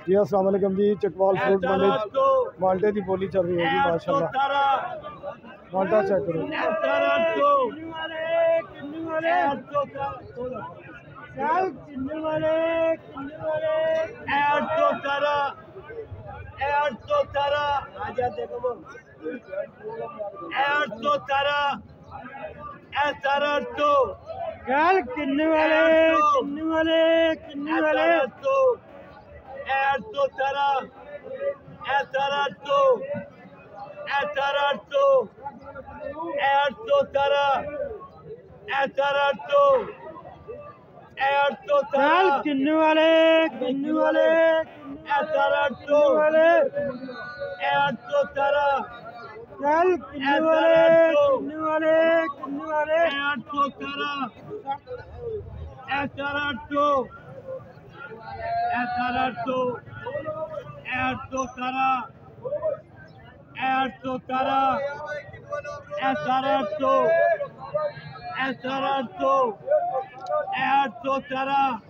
जी अस्सलाम वालेकुम जी। चकवाल फ्रूट मंडी माल्टे की बोली चल रही है जी माशाल्लाह। माल्टा चेक करो। किन्ने वाले 800